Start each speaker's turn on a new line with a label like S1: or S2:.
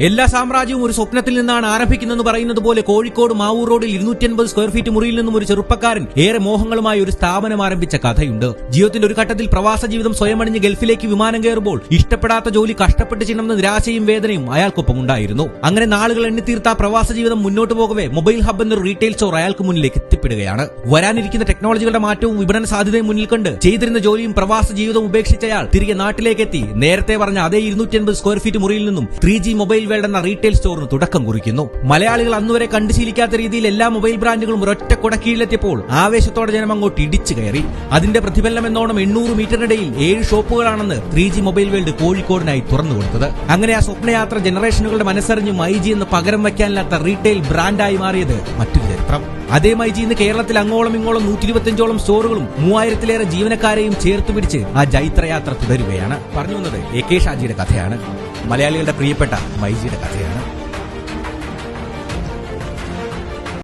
S1: എല്ലാ സാമ്രാജ്യവും ഒരു സ്വപ്നത്തിൽ നിന്നാണ് ആരംഭിക്കുന്നതെന്ന് പറയുന്നത് പോലെ കോഴിക്കോട് മാവൂർ റോഡിൽ 250 സ്ക്വയർ ഫീറ്റ് മുറിയിൽ നിന്നും ഒരു ചെറുപ്പക്കാരൻ ഏറെ മോഹങ്ങളുമായി ഒരു സ്ഥാപനം ആരംഭിച്ച കഥയുണ്ട്. ജീവിതത്തിന്റെ ഒരു ഘട്ടത്തിൽ പ്രവാസ ജീവിതം സ്വയം അണിഞ്ഞ് ഗൾഫിലേക്ക് വിമാനം കയറുമ്പോൾ ഇഷ്ടപ്പെടാത്ത ജോലി കഷ്ടപ്പെട്ട് ചെയ്യണമെന്ന നിരാശയും വേദനയും അയാൾക്കൊപ്പം ഉണ്ടായിരുന്നു. അങ്ങനെ നാളുകൾ എണ്ണിത്തീർത്ത പ്രവാസ ജീവിതം മുന്നോട്ട് പോകവേ മൊബൈൽ ഹബ് എന്നൊരു റീറ്റെയിൽ സ്റ്റോർ അയാൾക്ക് മുന്നിലേക്ക് എത്തിപ്പെടുകയാണ്. വരാനിരിക്കുന്ന ടെക്നോളജികളുടെ മാറ്റവും വിപണന സാധ്യതയും മുന്നിൽ കണ്ട് ചെയ്തിരുന്ന ജോലിയും പ്രവാസ ജീവിതവും ഉപേക്ഷിച്ച അയാൾ തിരികെ നാട്ടിലേക്ക് എത്തി നേരത്തെ പറഞ്ഞ അതേ 250 സ്ക്വയർ ഫീറ്റ് മുറിയിൽ നിന്നും 3G മൊബൈൽ വേൾഡ് എന്ന റീറ്റെയിൽ സ്റ്റോറിന് തുടക്കം കുറിക്കുന്നു. മലയാളികൾ അന്നുവരെ കണ്ടുശീലിക്കാത്ത രീതിയിൽ എല്ലാ മൊബൈൽ ബ്രാൻഡുകളും ഒരൊറ്റ കുടക്കീഴിലെത്തിയപ്പോൾ ആവേശത്തോടെ ജനം അങ്ങോട്ട് ഇടിച്ചു കയറി. അതിന്റെ പ്രതിഫലനം എന്നോണം 800 മീറ്ററിനിടയിൽ 7 ഷോപ്പുകളാണെന്ന് 3G മൊബൈൽ വേൾഡ് കോഴിക്കോടിനായി തുറന്നു കൊടുത്തത്. അങ്ങനെ ആ സ്വപ്നയാത്ര ജനറേഷനുകളുടെ മനസ്സറിഞ്ഞ് മൈജി എന്ന് പകരം വയ്ക്കാനില്ലാത്ത റീറ്റെയിൽ ബ്രാൻഡായി മാറിയത് മറ്റൊരു ചരിത്രം. അതേ മൈജി ഇന്ന് കേരളത്തിൽ അങ്ങോളം ഇങ്ങോളം 125ഓളം സ്റ്റോറുകളും 3000-ലേറെ ജീവനക്കാരെയും ചേർത്തുപിടിച്ച് ആ ജൈത്രയാത്ര തുടരുകയാണ്. പറഞ്ഞു വന്നത് AK ഷാജിയുടെ കഥയാണ്. മലയാളികളുടെ പ്രിയപ്പെട്ട മൈജിയുടെ കഥയാണ്.